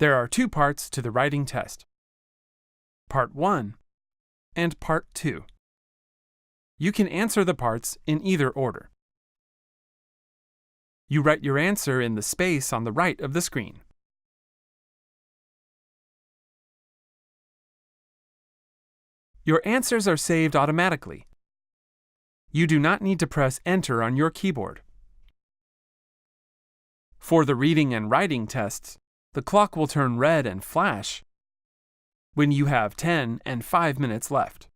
There are two parts to the writing test. Part 1 and Part 2. You can answer the parts in either order. You write your answer in the space on the right of the screen. Your answers are saved automatically. You do not need to press Enter on your keyboard. For the reading and writing tests, the clock will turn red and flash when you have 10 and 5 minutes left.